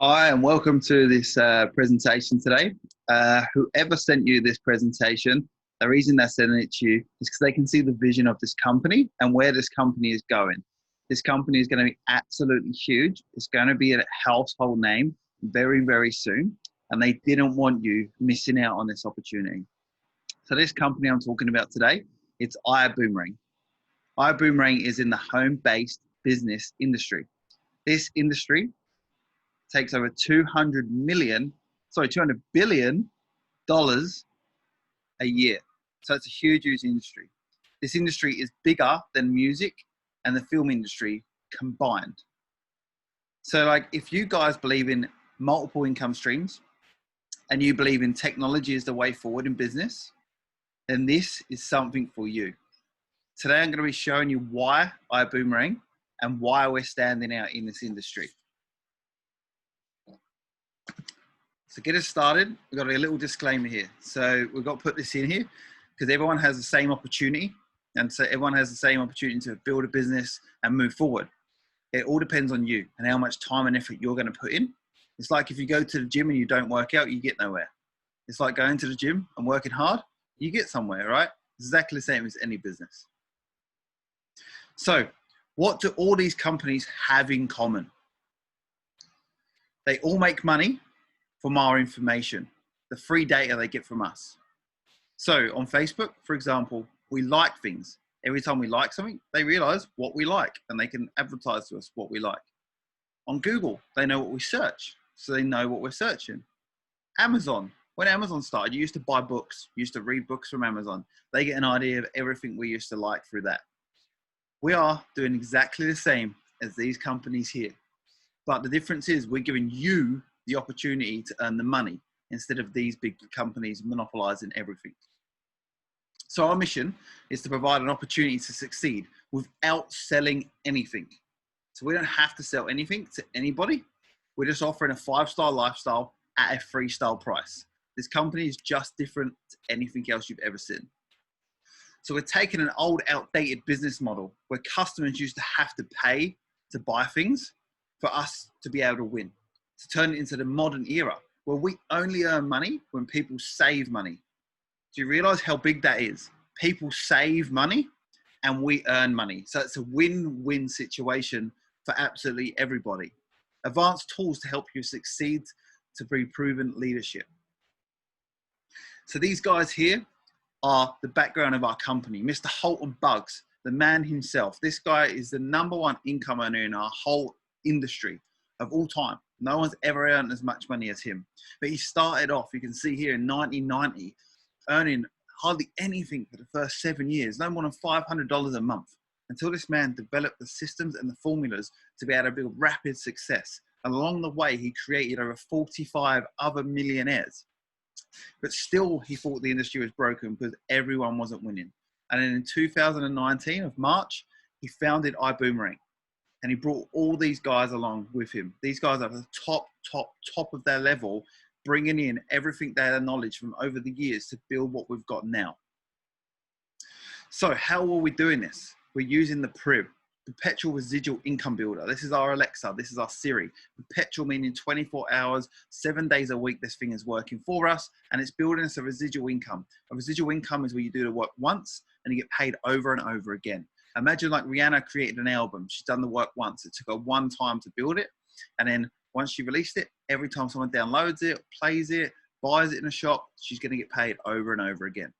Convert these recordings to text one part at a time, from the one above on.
Hi, and welcome to this presentation today. Whoever sent you this presentation, the reason they're sending it to you is because they can see the vision of this company and where this company is going. This company is going to be absolutely huge. It's going to be a household name very, very soon, and they didn't want you missing out on this opportunity. So this company I'm talking about today, it's Ibuumerang. Ibuumerang is in the home-based business industry. This industry takes over $200 billion a year. So it's a huge, huge industry. This industry is bigger than music and the film industry combined. So like if you guys believe in multiple income streams and you believe in technology is the way forward in business, then this is something for you. Today, I'm going to be showing you why Ibuumerang and why we're standing out in this industry. So get us started, we've got a little disclaimer here. So we've got to put this in here because everyone has the same opportunity, and so everyone has the same opportunity to build a business and move forward. It all depends on you and how much time and effort you're going to put in. It's like if you go to the gym and you don't work out, you get nowhere. It's like going to the gym and working hard, you get somewhere, right? It's exactly the same as any business. So what do all these companies have in common? They all make money from our information, the free data they get from us. So on Facebook, for example, we like things. Every time we like something, they realize what we like and they can advertise to us what we like. On Google, they know what we search, so they know what we're searching. Amazon, when Amazon started, you used to buy books, you used to read books from Amazon. They get an idea of everything we used to like through that. We are doing exactly the same as these companies here. But the difference is we're giving you the opportunity to earn the money instead of these big companies monopolizing everything. So our mission is to provide an opportunity to succeed without selling anything. So we don't have to sell anything to anybody. We're just offering a 5-star lifestyle at a freestyle price. This company is just different to anything else you've ever seen. So we're taking an old, outdated business model where customers used to have to pay to buy things for us to be able to win, to turn it into the modern era where we only earn money when people save money. Do you realize how big that is? People save money and we earn money. So it's a win-win situation for absolutely everybody. Advanced tools to help you succeed to be proven leadership. So these guys here are the background of our company. Mr. Holton Bugs, the man himself. This guy is the #1 income earner in our whole industry of all time. No one's ever earned as much money as him. But he started off, you can see here in 1990, earning hardly anything for the first 7 years, no more than $500 a month, until this man developed the systems and the formulas to be able to build rapid success. And along the way, he created over 45 other millionaires. But still, he thought the industry was broken because everyone wasn't winning. And then in 2019 of March, he founded Ibuumerang. And he brought all these guys along with him. These guys are the top of their level, bringing in everything they had knowledge from over the years to build what we've got now. So how are we doing this? We're using the PRIB, Perpetual Residual Income Builder. This is our Alexa, this is our Siri. Perpetual meaning 24 hours, 7 days a week, this thing is working for us, and it's building us a residual income. A residual income is where you do the work once and you get paid over and over again. Imagine like Rihanna created an album. She's done the work once. It took her one time to build it. And then once she released it, every time someone downloads it, plays it, buys it in a shop, she's going to get paid over and over again.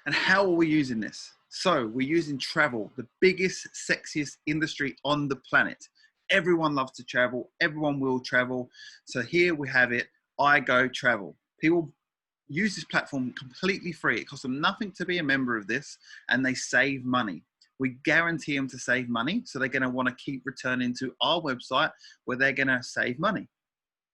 And how are we using this? So we're using travel, the biggest, sexiest industry on the planet. Everyone loves to travel. Everyone will travel. So here we have it. I Go Travel. People use this platform completely free. It costs them nothing to be a member of this, and they save money. We guarantee them to save money, so they're going to want to keep returning to our website where they're going to save money.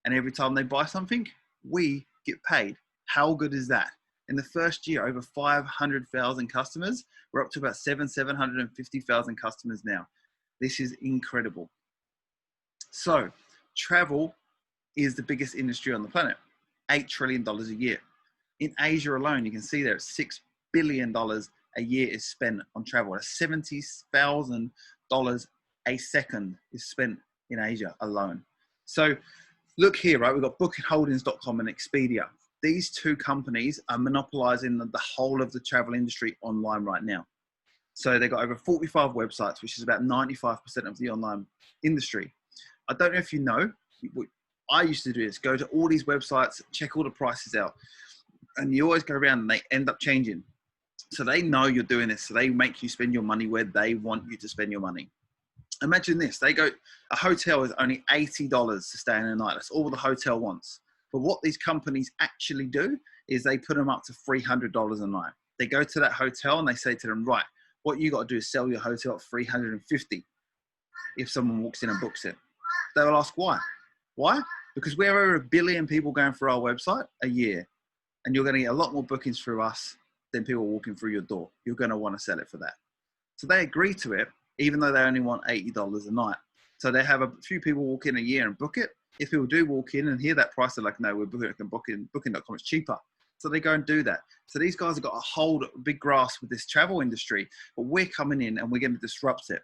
And every time they buy something, we get paid. How good is that? In the first year, over 500,000 customers. We're up to about 750,000 customers now. This is incredible. So travel is the biggest industry on the planet, $8 trillion a year. In Asia alone, you can see there $6 billion a year is spent on travel. $70,000 a second is spent in Asia alone. So look here, right? We've got bookingholdings.com and Expedia. These two companies are monopolizing the whole of the travel industry online right now. So they've got over 45 websites, which is about 95% of the online industry. I don't know if you know, I used to do this, go to all these websites, check all the prices out, and you always go around and they end up changing. So they know you're doing this, so they make you spend your money where they want you to spend your money. Imagine this, a hotel is only $80 to stay in a night. That's all the hotel wants. But what these companies actually do is they put them up to $300 a night. They go to that hotel and they say to them, right, what you got to do is sell your hotel at $350 if someone walks in and books it. They will ask why. Why? Because we're over 1 billion people going through our website a year, and you're going to get a lot more bookings through us than people walking through your door. You're going to want to sell it for that. So they agree to it, even though they only want $80 a night. So they have a few people walk in a year and book it. If people do walk in and hear that price, they're like, no, we're booking.com, it's cheaper. So they go and do that. So these guys have got a big grasp with this travel industry, but we're coming in and we're going to disrupt it.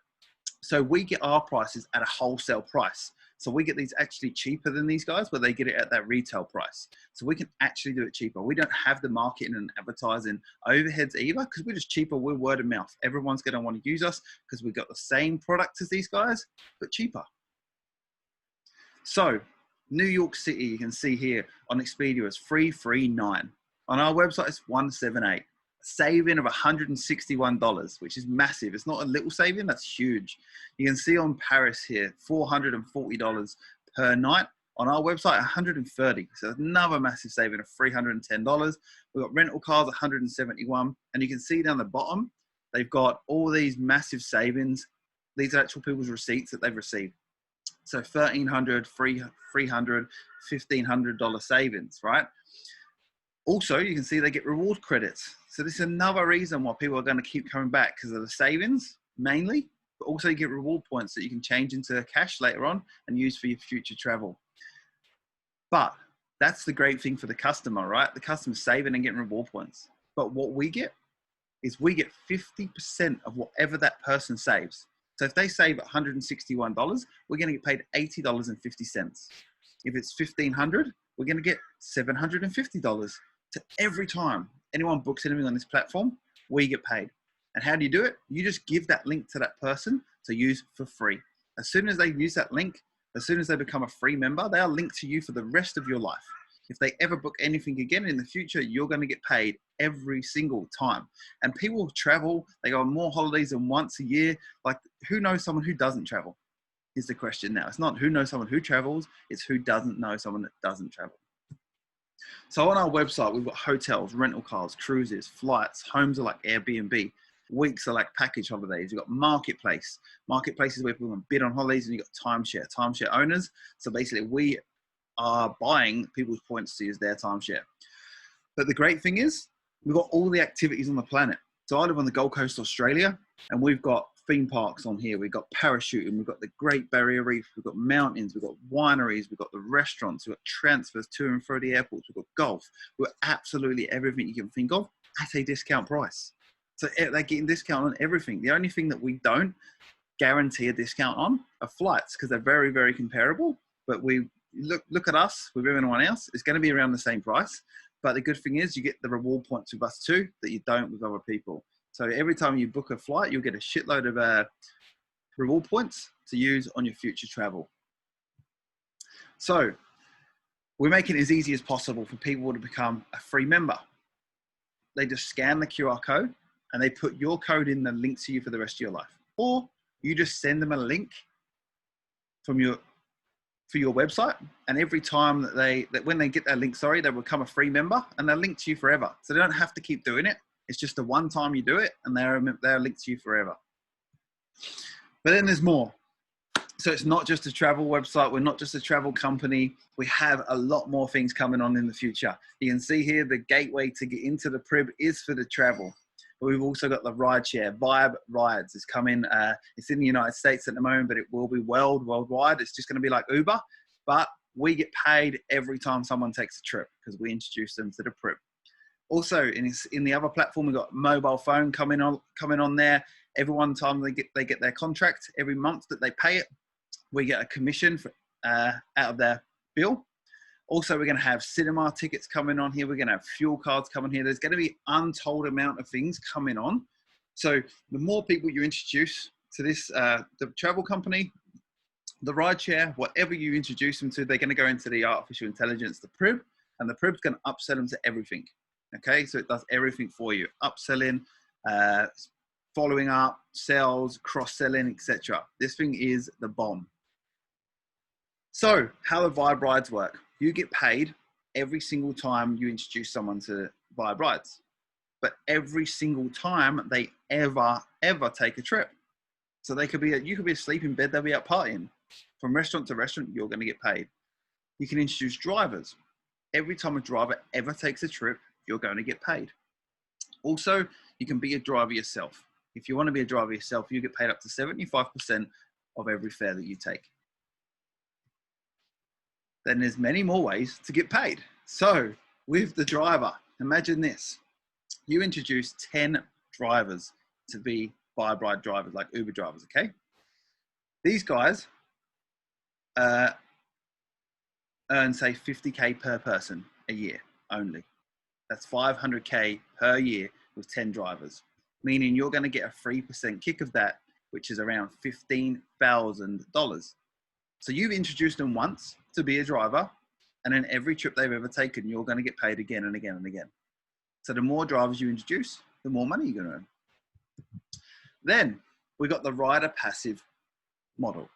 So we get our prices at a wholesale price. So we get these actually cheaper than these guys, but they get it at that retail price. So we can actually do it cheaper. We don't have the marketing and advertising overheads either, because we're just cheaper. We're word of mouth. Everyone's going to want to use us because we've got the same product as these guys, but cheaper. So New York City, you can see here on Expedia is 339. On our website, it's 178. Saving of $161, which is massive. It's not a little saving, that's huge. You can see on Paris here, $440 per night. On our website, $130. So another massive saving of $310. We've got rental cars, $171. And you can see down the bottom, they've got all these massive savings. These are actual people's receipts that they've received. So $1,300, $300, $1,500 savings, right? Also, you can see they get reward credits. So this is another reason why people are going to keep coming back, because of the savings mainly, but also you get reward points that you can change into cash later on and use for your future travel. But that's the great thing for the customer, right? The customer's saving and getting reward points. But what we get is we get 50% of whatever that person saves. So if they save $161, we're going to get paid $80.50. If it's $1,500, we're going to get $750 to every time anyone books anything on this platform, we get paid. And how do you do it? You just give that link to that person to use for free. As soon as they use that link, as soon as they become a free member, they are linked to you for the rest of your life. If they ever book anything again in the future, you're going to get paid every single time. And people travel, they go on more holidays than once a year. Like, who knows someone who doesn't travel is the question now. It's not who knows someone who travels, it's who doesn't know someone that doesn't travel. So on our website, we've got hotels, rental cars, cruises, flights. Homes are like Airbnb. Weeks are like package holidays. You've got marketplace. Marketplace is where people can bid on holidays, and you've got timeshare owners. So basically we are buying people's points to use their timeshare. But the great thing is we've got all the activities on the planet. So I live on the Gold Coast, Australia, and we've got theme parks on here. We've got parachuting, we've got the Great Barrier Reef, we've got mountains, we've got wineries, we've got the restaurants, we've got transfers to and through the airports, we've got golf, we've got absolutely everything you can think of at a discount price. So they're getting discount on everything. The only thing that we don't guarantee a discount on are flights, because they're very, very comparable. But we look at us with everyone else, it's going to be around the same price. But the good thing is you get the reward points with us too that you don't with other people. So every time you book a flight, you'll get a shitload of reward points to use on your future travel. So we're making it as easy as possible for people to become a free member. They just scan the QR code and they put your code in the link to you for the rest of your life. Or you just send them a link for your website, and every time when they get that link, they become a free member and they're linked to you forever. So they don't have to keep doing it. It's just the one time you do it and they're linked to you forever. But then there's more. So it's not just a travel website. We're not just a travel company. We have a lot more things coming on in the future. You can see here the gateway to get into the Prib is for the travel. But we've also got the rideshare. Vibe Rides is coming. It's in the United States at the moment, but it will be worldwide. It's just going to be like Uber, but we get paid every time someone takes a trip because we introduce them to the Prib. Also, in the other platform, we've got mobile phone coming on there. Every one time they get their contract, every month that they pay it, we get a commission for out of their bill. Also, we're going to have cinema tickets coming on here. We're going to have fuel cards coming here. There's going to be untold amount of things coming on. So the more people you introduce to this, the travel company, the rideshare, whatever you introduce them to, they're going to go into the artificial intelligence, the PRIB, and the PRIB's going to upsell them to everything. Okay, so it does everything for you. Upselling, following up, sales, cross-selling, etc. This thing is the bomb. So how the Vibe Rides work? You get paid every single time you introduce someone to Vibe Rides, but every single time they ever take a trip. So they could be, you could be asleep in bed, they'll be out partying. From restaurant to restaurant, you're going to get paid. You can introduce drivers. Every time a driver ever takes a trip, you're going to get paid. Also, you can be a driver yourself. If you want to be a driver yourself, you get paid up to 75% of every fare that you take. Then there's many more ways to get paid. So with the driver, imagine this. You introduce 10 drivers to be Vibe Ride drivers, like Uber drivers, okay? These guys earn, say, 50K per person a year only. That's 500K per year with 10 drivers, meaning you're going to get a 3% kick of that, which is around $15,000. So you've introduced them once to be a driver, and then every trip they've ever taken, you're going to get paid again and again and again. So the more drivers you introduce, the more money you're going to earn. Then we got the rider passive model.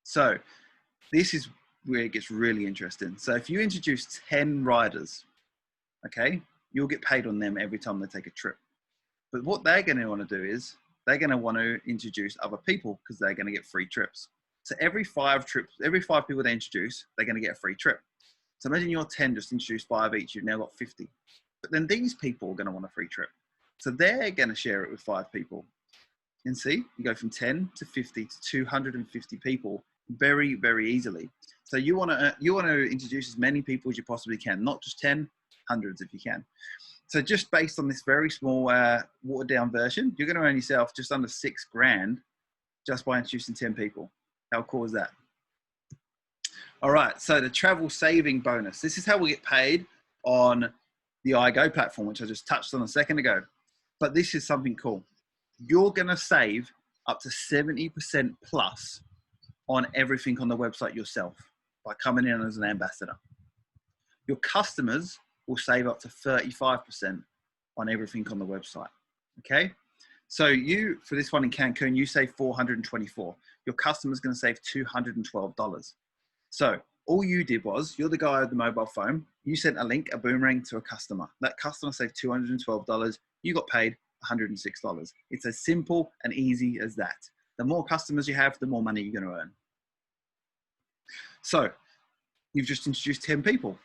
So this is where it gets really interesting. So if you introduce 10 riders, okay, you'll get paid on them every time they take a trip. But what they're going to want to do is they're going to want to introduce other people because they're going to get free trips. So every 5 people they introduce, they're going to get a free trip. So imagine your 10 just introduced 5 each, you've now got 50. But then these people are going to want a free trip. So they're going to share it with 5 people. And see, you go from 10 to 50 to 250 people very, very easily. So you want to introduce as many people as you possibly can, not just 10, hundreds if you can. So just based on this very small watered down version, you're going to earn yourself just under $6 grand just by introducing 10 people. How cool is that? All right, so the travel saving bonus. This is how we get paid on the iGo platform, which I just touched on a second ago. But this is something cool. You're going to save up to 70% plus on everything on the website yourself by coming in as an ambassador. Your customers will save up to 35% on everything on the website. Okay? So you, for this one in Cancun, you save $424. Your customer's going to save $212. So all you did was, you're the guy with the mobile phone. You sent a link, a boomerang to a customer. That customer saved $212. You got paid $106. It's as simple and easy as that. The more customers you have, the more money you're going to earn. So you've just introduced 10 people.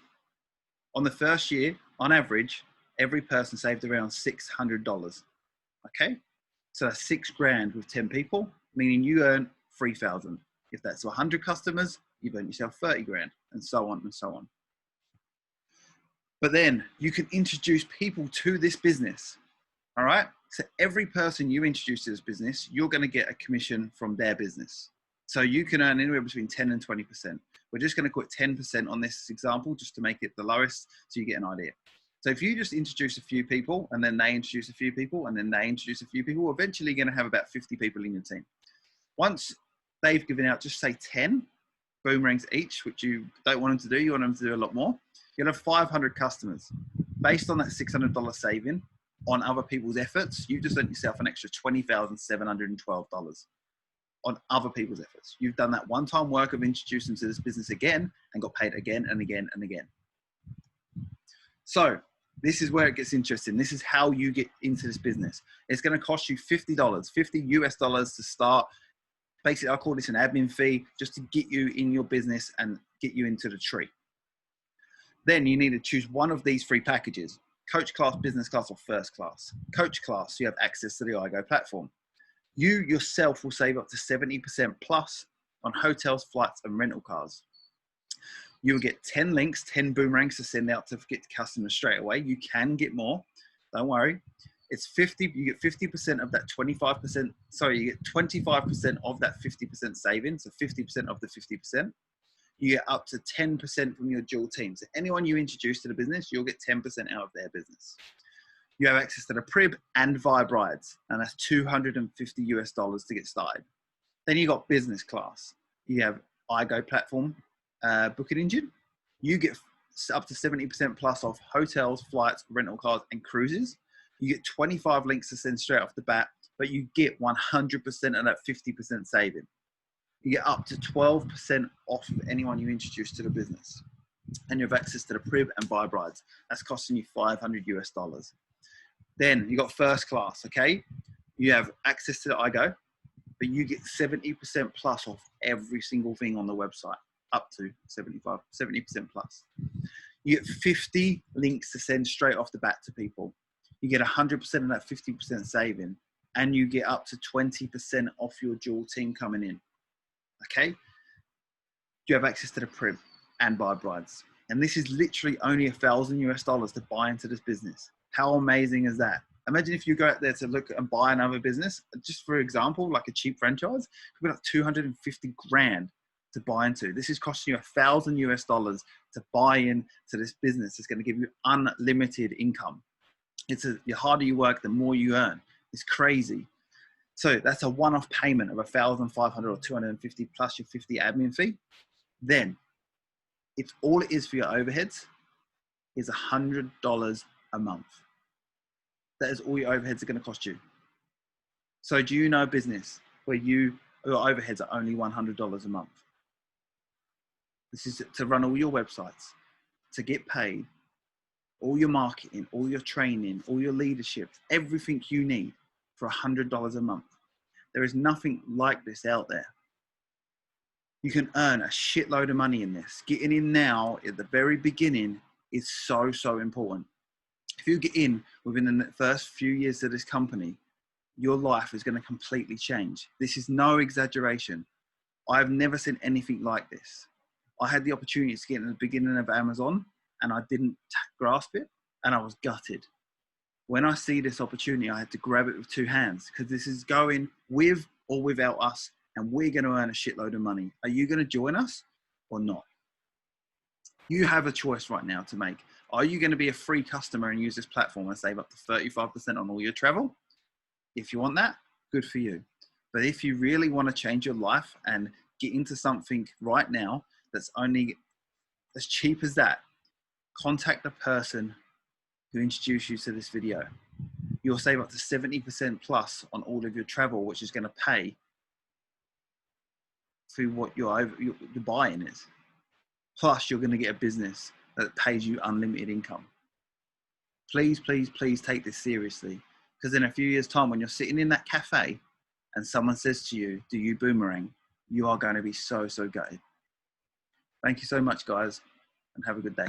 On the first year, on average, every person saved around $600. Okay? So that's $6 grand with 10 people, meaning you earn $3,000. If that's 100 customers, you've earned yourself 30 grand, and so on and so on. But then you can introduce people to this business. All right. So every person you introduce to this business, you're going to get a commission from their business. So you can earn anywhere between 10 and 20%. We're just going to put 10% on this example just to make it the lowest so you get an idea. So if you just introduce a few people and then they introduce a few people and then they introduce a few people, eventually you're going to have about 50 people in your team. Once they've given out, just say 10 boomerangs each, which you don't want them to do, you want them to do a lot more, you'll have 500 customers. Based on that $600 saving on other people's efforts, you just earned yourself an extra $20,712 on other people's efforts. You've done that one-time work of introducing them to this business again and got paid again and again and again. So this is where it gets interesting. This is how you get into this business. It's going to cost you $50, $50 US to start. Basically, I call this an admin fee just to get you in your business and get you into the tree. Then you need to choose one of these 3 packages: coach class, business class, or first class. Coach class, you have access to the iGo platform. You yourself will save up to 70% plus on hotels, flights, and rental cars. You'll get 10 links, 10 boomerangs to send out to get to customers straight away. You can get more, don't worry. It's 50, you get 50% of that 25%, sorry, you get 25% of that 50% saving, so 50% of the 50%. you get up to 10% from your dual team. So anyone you introduce to the business, you'll get 10% out of their business. You have access to the Prib and Vibe rides, and that's $250 to get started. Then you got business class. You have iGo platform booking engine. You get up to 70% plus off hotels, flights, rental cars, and cruises. You get 25 links to send straight off the bat, but you get 100% of that 50% saving. You get up to 12% off of anyone you introduce to the business. And you have access to the Prib and Vibe rides. That's costing you $500. Then you got first class, okay? You have access to the iGo, but you get 70% plus off every single thing on the website, up to 70% plus. You get 50 links to send straight off the bat to people. You get 100% of that 50% saving, and you get up to 20% off your dual team coming in, okay? You have access to the Prib and Vibe rides. And this is literally only $1,000 to buy into this business. How amazing is that? Imagine if you go out there to look and buy another business, just for example, like a cheap franchise, it could be like 250 grand to buy into. This is costing you $1,000 to buy into this business. It's going to give you unlimited income. The harder you work, the more you earn. It's crazy. So that's a one-off payment of $1,500 or $250 plus your 50 admin fee. Then, if all it is for your overheads is $100 a month. That is all your overheads are going to cost you. So do you know a business where your overheads are only $100 a month? This is to run all your websites, to get paid, all your marketing, all your training, all your leadership, everything you need for $100 a month. There is nothing like this out there. You can earn a shitload of money in this. Getting in now at the very beginning is so, so important. If you get in within the first few years of this company, your life is going to completely change. This is no exaggeration. I've never seen anything like this. I had the opportunity to get in the beginning of Amazon and I didn't grasp it and I was gutted. When I see this opportunity, I had to grab it with two hands because this is going with or without us and we're going to earn a shitload of money. Are you going to join us or not? You have a choice right now to make. Are you going to be a free customer and use this platform and save up to 35% on all your travel? If you want that, good for you. But if you really want to change your life and get into something right now that's only as cheap as that, contact the person who introduced you to this video. You'll save up to 70% plus on all of your travel, which is going to pay for what your buy-in is. Plus, you're going to get a business that pays you unlimited income. Please, please, please take this seriously. Because in a few years' time, when you're sitting in that cafe and someone says to you, do you boomerang? You are going to be so, so gutted. Thank you so much, guys, and have a good day.